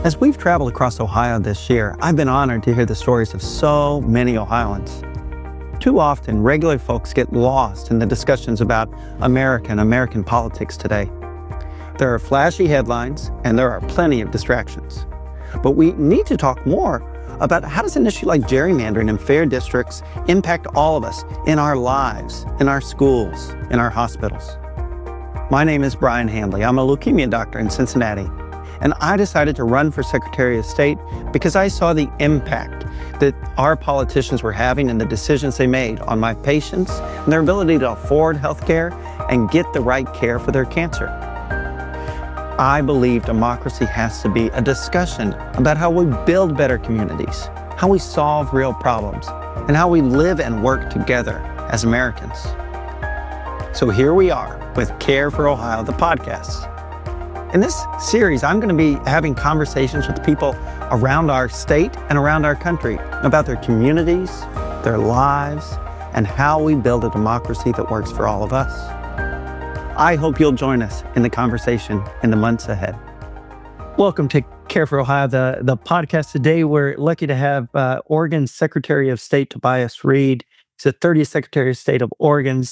As we've traveled across Ohio this year, I've been honored to hear the stories of so many Ohioans. Too often, regular folks get lost in the discussions about American politics today. There are flashy headlines, and there are plenty of distractions. But we need to talk more about how does an issue like gerrymandering in fair districts impact all of us in our lives, in our schools, in our hospitals. My name is Brian Handley. I'm a leukemia doctor in Cincinnati. And I decided to run for Secretary of State because I saw the impact that our politicians were having and the decisions they made on my patients and their ability to afford health care and get the right care for their cancer. I believe democracy has to be a discussion about how we build better communities, how we solve real problems, and how we live and work together as Americans. So here we are with Care for Ohio, the podcast. In this series, I'm going to be having conversations with people around our state and around our country about their communities, their lives, and how we build a democracy that works for all of us. I hope you'll join us in the conversation in the months ahead. Welcome to Care for Ohio, the podcast. Today, we're lucky to have Oregon Secretary of State Tobias Reed. He's the 30th Secretary of State of Oregon.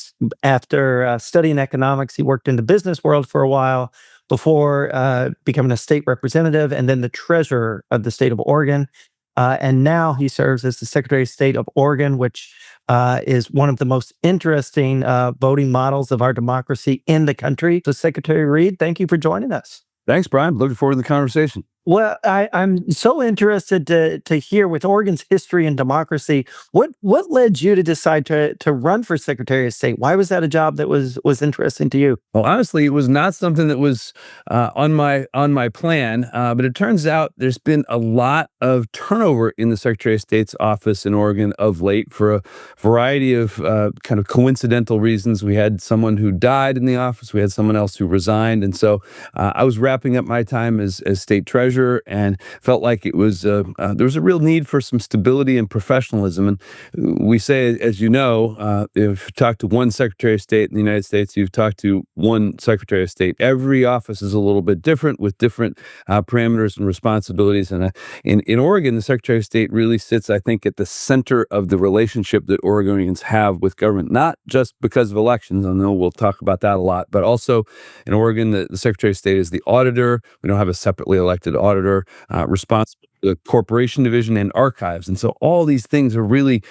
After studying economics, he worked in the business world for a while before becoming a state representative and then the treasurer of the state of Oregon. And now he serves as the Secretary of State of Oregon, which is one of the most interesting voting models of our democracy in the country. So Secretary Reed, thank you for joining us. Thanks, Brian. Looking forward to the conversation. Well, I'm so interested to hear, with Oregon's history and democracy, what led you to decide to run for Secretary of State? Why was that a job that was interesting to you? Well, honestly, it was not something that was on my plan, but it turns out there's been a lot of turnover in the Secretary of State's office in Oregon of late for a variety of kind of coincidental reasons. We had someone who died in the office. We had someone else who resigned. And so I was wrapping up my time as state treasurer and felt like it was there was a real need for some stability and professionalism. And we say, as you know, if you talk to one Secretary of State in the United States, you've talked to one Secretary of State. Every office is a little bit different with different parameters and responsibilities. And in Oregon, the Secretary of State really sits, I think, at the center of the relationship that Oregonians have with government, not just because of elections. I know we'll talk about that a lot, but also in Oregon, the Secretary of State is the auditor. We don't have a separately elected auditor responsible for the corporation division and archives. And so all these things are really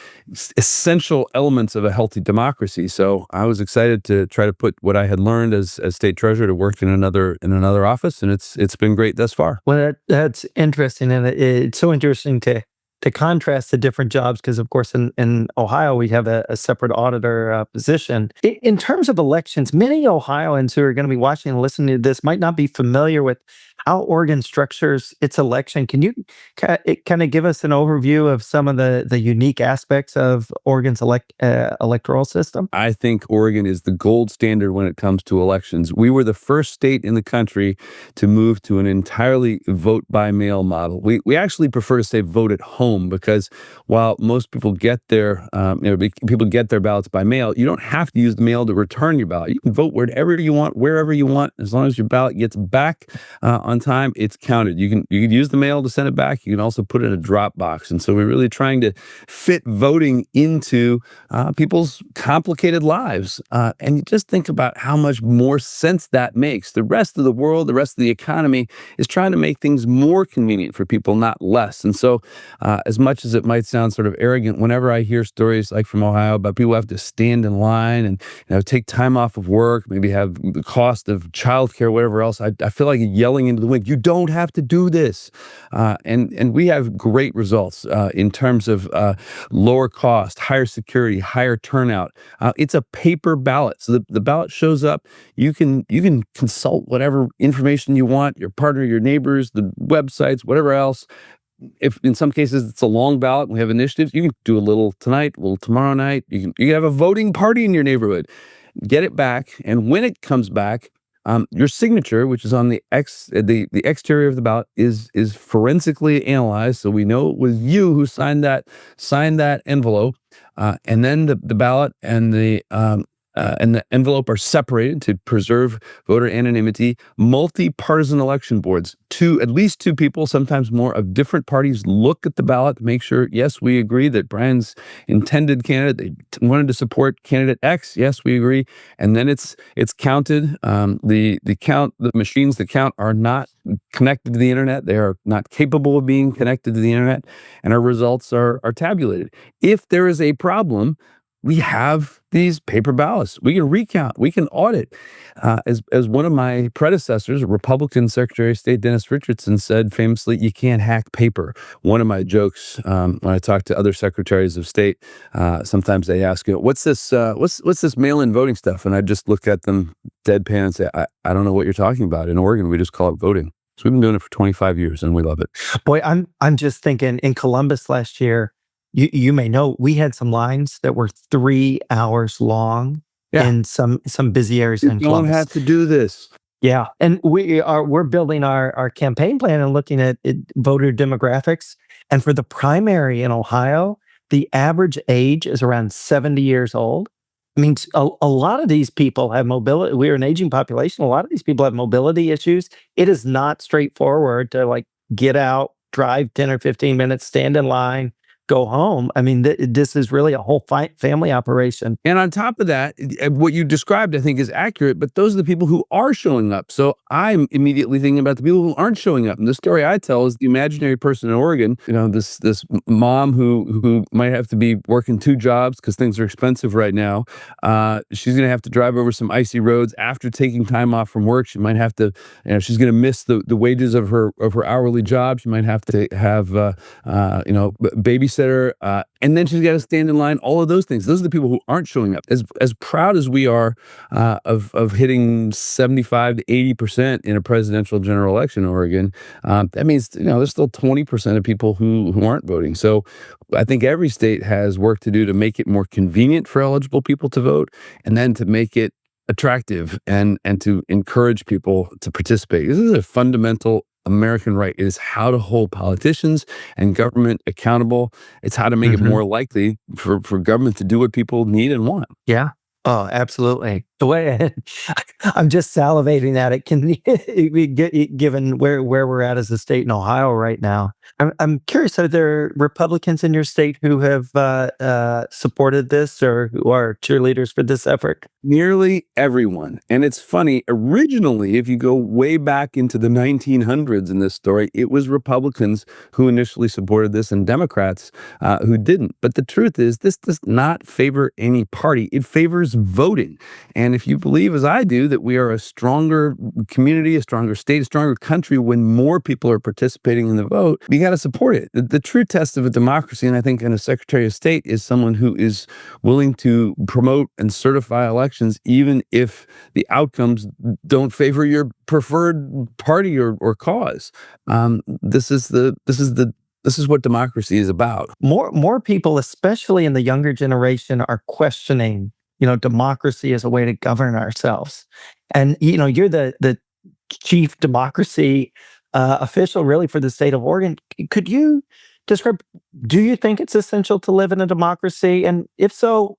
essential elements of a healthy democracy. So I was excited to try to put what I had learned as state treasurer to work in another office, and it's been great thus far. Well, that's interesting, and it's so interesting to contrast the different jobs, because of course in Ohio we have a separate auditor position. In terms of elections, many Ohioans who are going to be watching and listening to this might not be familiar with how Oregon structures its election. Can you kind of give us an overview of some of the unique aspects of Oregon's electoral system? I think Oregon is the gold standard when it comes to elections. We were the first state in the country to move to an entirely vote by mail model. We actually prefer to say vote at home, because while most people get their ballots by mail, you don't have to use the mail to return your ballot. You can vote wherever you want, wherever you want, as long as your ballot gets back on time, it's counted. You can use the mail to send it back. You can also put it in a drop box. And so we're really trying to fit voting into people's complicated lives. And you just think about how much more sense that makes. The rest of the world, the rest of the economy is trying to make things more convenient for people, not less. And so as much as it might sound sort of arrogant, whenever I hear stories like from Ohio about people who have to stand in line and take time off of work, maybe have the cost of childcare, whatever else, I feel like yelling into the wind, you don't have to do this. And we have great results in terms of lower cost, higher security, higher turnout. It's a paper ballot. So the ballot shows up. You can consult whatever information you want, your partner, your neighbors, the websites, whatever else. If in some cases it's a long ballot and we have initiatives, you can do a little tonight, a little tomorrow night. You can have a voting party in your neighborhood. Get it back, and when it comes back, your signature, which is on the exterior of the ballot, is forensically analyzed, so we know it was you who signed that envelope, and then the ballot and the and the envelope are separated to preserve voter anonymity. Multi-partisan election boards, at least two people, sometimes more, of different parties look at the ballot to make sure, yes, we agree that Brian's intended candidate, they wanted to support candidate X. Yes, we agree. And then it's counted. The machines that count are not connected to the internet. They are not capable of being connected to the internet, and our results are tabulated. If there is a problem, we have these paper ballots. We can recount. We can audit. As one of my predecessors, Republican Secretary of State Dennis Richardson, said famously, "You can't hack paper." One of my jokes when I talk to other secretaries of state, sometimes they ask, "What's this? What's this mail-in voting stuff?" And I just look at them deadpan and say, "I don't know what you're talking about. In Oregon, we just call it voting." So we've been doing it for 25 years, and we love it. Boy, I'm just thinking in Columbus last year, you may know we had some lines that were 3 hours long Yeah. in some busy areas You in don't Columbus. have to do this. Yeah, and we're building our campaign plan and looking at voter demographics. And for the primary in Ohio, the average age is around 70 years old. I mean, a lot of these people have mobility. We're an aging population. A lot of these people have mobility issues. It is not straightforward to like get out, drive 10 or 15 minutes, stand in line, go home. I mean, this is really a whole family operation. And on top of that, what you described, I think, is accurate, but those are the people who are showing up. So I'm immediately thinking about the people who aren't showing up. And the story I tell is the imaginary person in Oregon, this mom who might have to be working two jobs because things are expensive right now. She's going to have to drive over some icy roads after taking time off from work. She might have to, she's going to miss the wages of her hourly job. She might have to have, babysitter, and then she's got to stand in line. All of those things. Those are the people who aren't showing up. As proud as we are of hitting 75 to 80% in a presidential general election in Oregon, that means there's still 20% of people who aren't voting. So I think every state has work to do to make it more convenient for eligible people to vote, and then to make it attractive and to encourage people to participate. This is a fundamental American right. It is how to hold politicians and government accountable. It's how to make it more likely for government to do what people need and want. Yeah. Oh, absolutely. The way I'm just salivating at it. Can given where we're at as a state in Ohio right now, I'm curious. Are there Republicans in your state who have supported this or who are cheerleaders for this effort? Nearly everyone. And it's funny, originally, if you go way back into the 1900s in this story, it was Republicans who initially supported this and Democrats who didn't. But the truth is, this does not favor any party. It favors voting. And if you believe, as I do, that we are a stronger community, a stronger state, a stronger country when more people are participating in the vote, you got to support it. The true test of a democracy, and I think in a Secretary of State, is someone who is willing to promote and certify elections, even if the outcomes don't favor your preferred party or cause. This is what democracy is about. More people, especially in the younger generation, are questioning, democracy as a way to govern ourselves. And you're the chief democracy official, really, for the state of Oregon. Could you describe? Do you think it's essential to live in a democracy? And if so,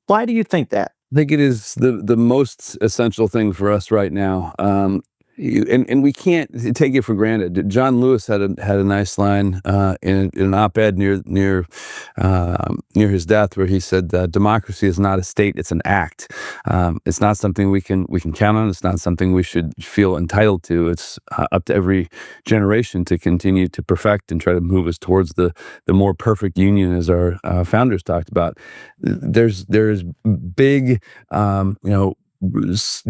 why do you think that? I think it is the most essential thing for us right now. And we can't take it for granted. John Lewis had a nice line in an op-ed near his death, where he said, "Democracy is not a state; it's an act. It's not something we can count on. It's not something we should feel entitled to. It's up to every generation to continue to perfect and try to move us towards the more perfect union, as our founders talked about." There's big,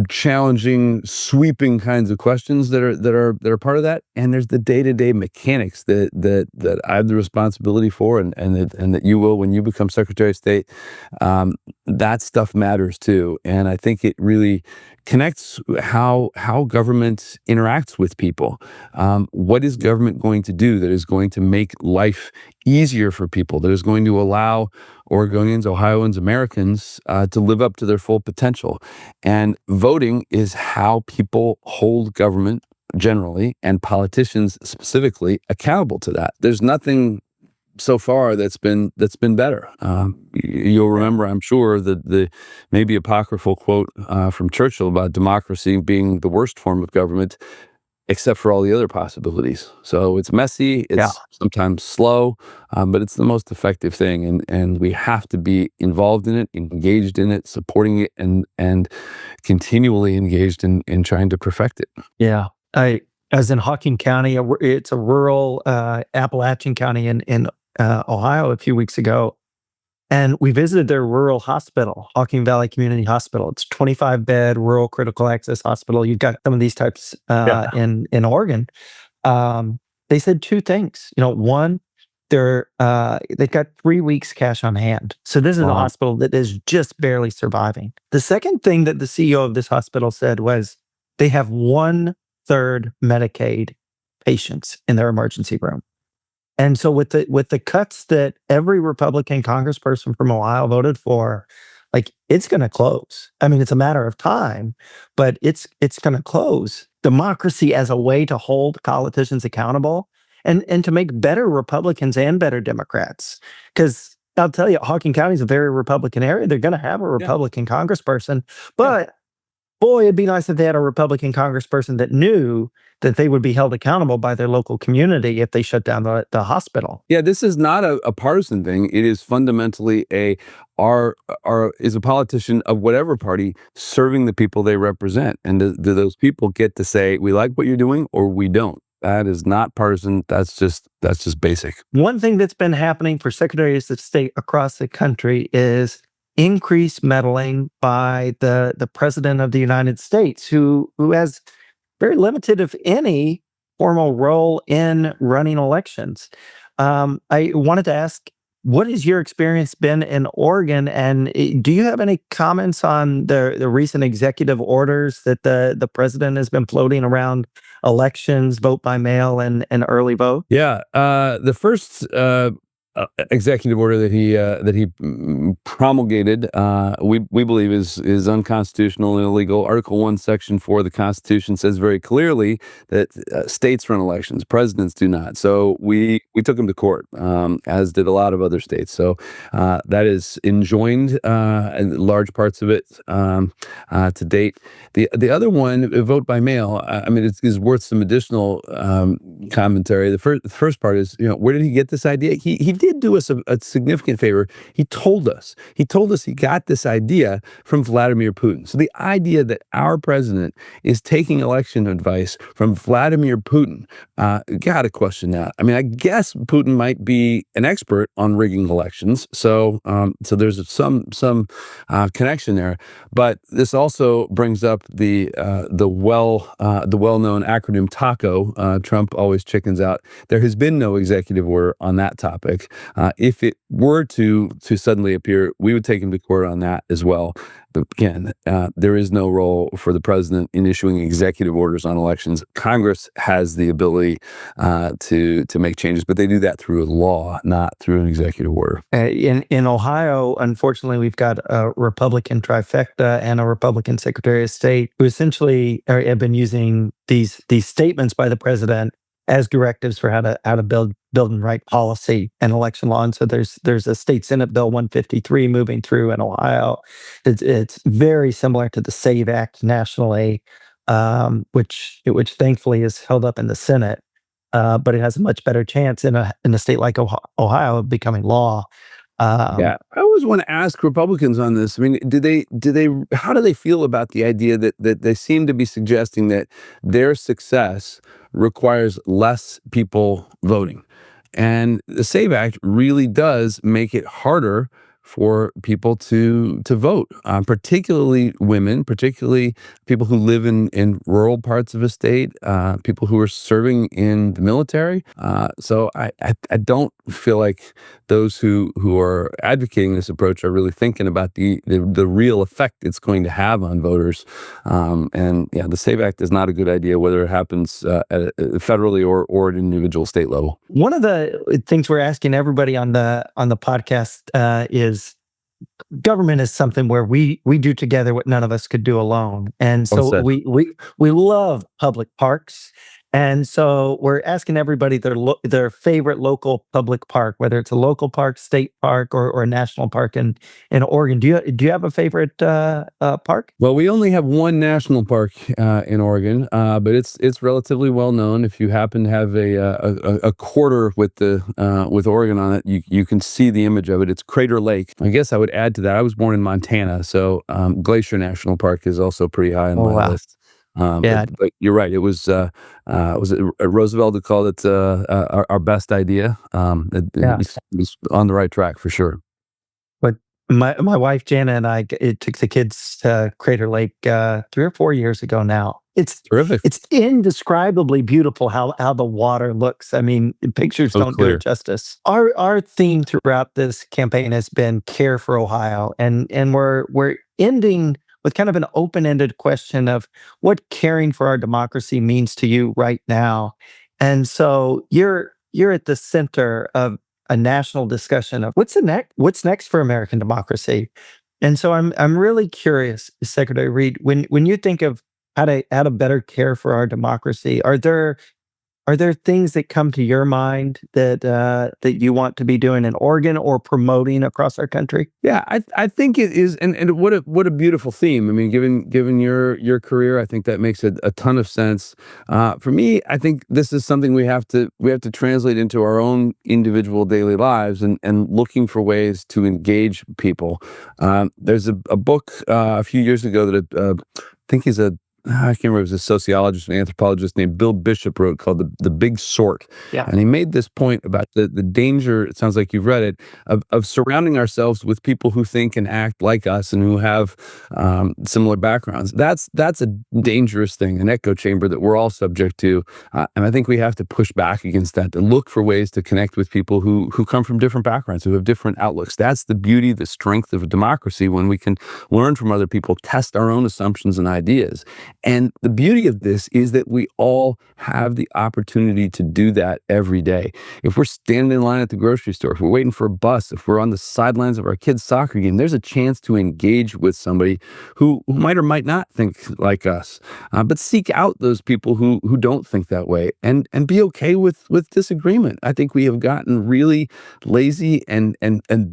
challenging, sweeping kinds of questions that are part of that, and there's the day-to-day mechanics that I have the responsibility for, and that you will when you become Secretary of State. That stuff matters too, and I think it really connects how government interacts with people. What is government going to do that is going to make life easier for people, that is going to allow Oregonians, Ohioans, Americans to live up to their full potential? And voting is how people hold government generally, and politicians specifically, accountable to that. There's nothing so far that's been better. You'll remember, I'm sure, the maybe apocryphal quote from Churchill about democracy being the worst form of government, except for all the other possibilities. So it's messy, Yeah. it's sometimes slow, but it's the most effective thing, and we have to be involved in it, engaged in it, supporting it, and continually engaged in trying to perfect it. Yeah. I was in Hawking County. It's a rural Appalachian county in Ohio a few weeks ago. And we visited their rural hospital, Hawking Valley Community Hospital. It's 25-bed rural critical access hospital. You've got some of these types Yeah. in Oregon. They said two things. One, they've got 3 weeks cash on hand. So this is a Wow. hospital that is just barely surviving. The second thing that the CEO of this hospital said was they have 1/3 Medicaid patients in their emergency room. And so with the cuts that every Republican congressperson from Ohio voted for, like, it's going to close. I mean, it's a matter of time, but it's going to close. Democracy as a way to hold politicians accountable and to make better Republicans and better Democrats. Because I'll tell you, Hawking County is a very Republican area. They're going to have a Yeah. Republican congressperson, Yeah. but boy, it'd be nice if they had a Republican congressperson that knew that they would be held accountable by their local community if they shut down the hospital. Yeah, this is not a partisan thing. It is fundamentally is a politician of whatever party serving the people they represent. And do those people get to say, we like what you're doing or we don't? That is not partisan. That's just basic. One thing that's been happening for secretaries of state across the country is increased meddling by the president of the United States, who has very limited, if any, formal role in running elections. I wanted to ask, what has your experience been in Oregon, and do you have any comments on the recent executive orders that the president has been floating around elections, vote by mail, and early vote? Yeah, the first executive order that he promulgated, we believe is unconstitutional and illegal. Article 1, Section 4 of the Constitution says very clearly that states run elections, presidents do not. So we took him to court, as did a lot of other states. So that is enjoined in large parts of it to date. The other one, vote by mail, I mean, it's worth some additional commentary. The first part is, where did he get this idea? He did do us a significant favor. He told us he got this idea from Vladimir Putin. So the idea that our president is taking election advice from Vladimir Putin, gotta question that. I mean, I guess Putin might be an expert on rigging elections, so there's some connection there. But this also brings up the well-known acronym TACO. Trump always chickens out. There has been no executive order on that topic. If it were to suddenly appear, we would take him to court on that as well. But again, there is no role for the president in issuing executive orders on elections. Congress has the ability to make changes, but they do that through a law, not through an executive order. In Ohio, unfortunately, we've got a Republican trifecta and a Republican Secretary of State who essentially have been using these statements by the president as directives for how to build and write policy and election law. And so there's a state Senate Bill 153 moving through in Ohio. It's very similar to the SAVE Act nationally, which thankfully is held up in the Senate, but it has a much better chance in a state like Ohio of becoming law. Yeah, I always want to ask Republicans on this. I mean, how do they feel about the idea that they seem to be suggesting that their success requires less people voting? And the SAVE Act really does make it harder for people to vote, particularly women, particularly people who live in rural parts of a state, people who are serving in the military. So I don't feel like those who are advocating this approach are really thinking about the real effect it's going to have on voters. And yeah, the SAVE Act is not a good idea, whether it happens federally or at an individual state level. One of the things we're asking everybody on the podcast is, government is something where we do together what none of us could do alone. And Well so said. we love public parks And so we're asking everybody their favorite local public park, whether it's a local park, state park, or a national park in Oregon. Do you have a favorite park? Well, we only have one national park in Oregon, but it's relatively well known. If you happen to have a quarter with the with Oregon on it, you can see the image of it. It's Crater Lake. I guess I would add to that. I was born in Montana, so Glacier National Park is also pretty high on Oh my wow, list. But yeah, but you're right. It was it Roosevelt who called it our best idea. yeah. He's on the right track for sure. But my wife Jana and it took the kids to Crater Lake 3 or 4 years ago now. Terrific. It's indescribably beautiful how the water looks. I mean, pictures So don't do it clear. justice. Our theme throughout this campaign has been Care for Ohio, and we're ending with kind of an open-ended question of what caring for our democracy means to you right now. And so you're at the center of a national discussion of what's next for American democracy. And so I'm really curious, Secretary Reed, when you think of how to better care for our democracy, are there things that come to your mind that you want to be doing in Oregon or promoting across our country? Yeah, I think it is, and what a beautiful theme. I mean, given your career, I think that makes a ton of sense. For me, I think this is something we have to translate into our own individual daily lives, and looking for ways to engage people. There's a book a few years ago that I think he's a I can't remember, it was a sociologist and anthropologist named Bill Bishop wrote called the Big Sort. Yeah. And he made this point about the danger, it sounds like you've read it, of surrounding ourselves with people who think and act like us and who have similar backgrounds. That's a dangerous thing, an echo chamber that we're all subject to. And I think we have to push back against that, to look for ways to connect with people who come from different backgrounds, who have different outlooks. That's the beauty, the strength of a democracy, when we can learn from other people, test our own assumptions and ideas. And the beauty of this is that we all have the opportunity to do that every day. If we're standing in line at the grocery store, if we're waiting for a bus, if we're on the sidelines of our kids' soccer game, there's a chance to engage with somebody who might or might not think like us. But seek out those people who don't think that way, and be okay with disagreement. I think we have gotten really lazy and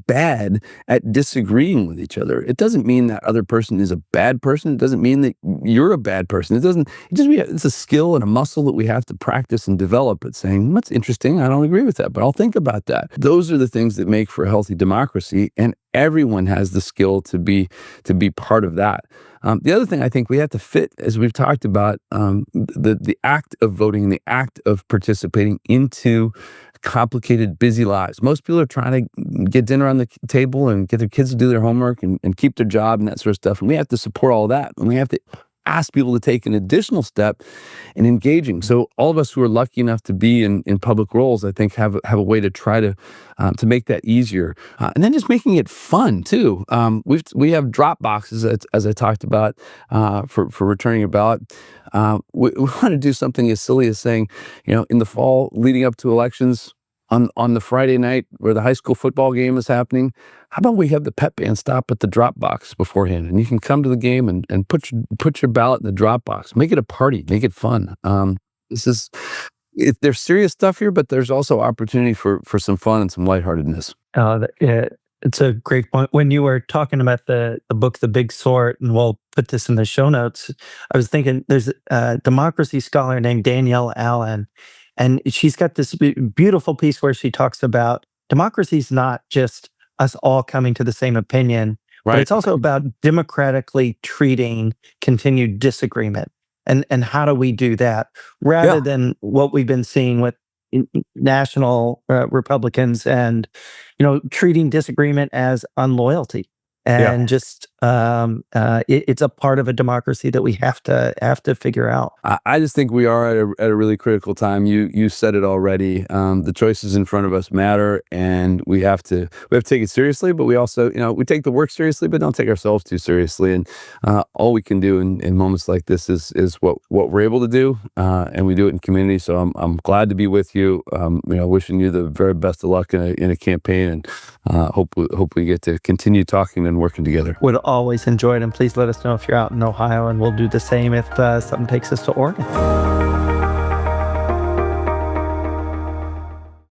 bad at disagreeing with each other. It doesn't mean that other person is a bad person. It doesn't mean that you're a bad person. It's a skill and a muscle that we have to practice and develop at saying, that's interesting. I don't agree with that, but I'll think about that. Those are the things that make for a healthy democracy. And everyone has the skill to be part of that. The other thing I think we have to fit, as we've talked about, the act of voting, the act of participating into complicated, busy lives. Most people are trying to get dinner on the table and get their kids to do their homework and keep their job and that sort of stuff. And we have to support all that. And we have to ask people to take an additional step in engaging. So all of us who are lucky enough to be in public roles, I think, have a way to try to make that easier, and then just making it fun too. We have drop boxes, as I talked about, for returning a ballot. We want to do something as silly as saying, in the fall leading up to elections, on the Friday night where the high school football game is happening, how about we have the pep band stop at the drop box beforehand, and you can come to the game and put your ballot in the drop box. Make it a party, make it fun. This is There's serious stuff here, but there's also opportunity for some fun and some lightheartedness. It's a great point. When you were talking about the book, The Big Sort, and we'll put this in the show notes, I was thinking there's a democracy scholar named Danielle Allen, and she's got this beautiful piece where she talks about democracy is not just us all coming to the same opinion, but Right. it's also about democratically treating continued disagreement. And how do we do that rather Yeah. than what we've been seeing with national Republicans and treating disagreement as unloyalty Yeah. and just it's a part of a democracy that we have to figure out. I just think we are at a really critical time. You said it already. The choices in front of us matter, and we have to take it seriously. But we also, we take the work seriously, but don't take ourselves too seriously. And all we can do in moments like this is what we're able to do, and we do it in community. So I'm glad to be with you. Wishing you the very best of luck in a campaign, and hope we get to continue talking and working together. Would always enjoy it, and please let us know if you're out in Ohio, and we'll do the same if something takes us to Oregon.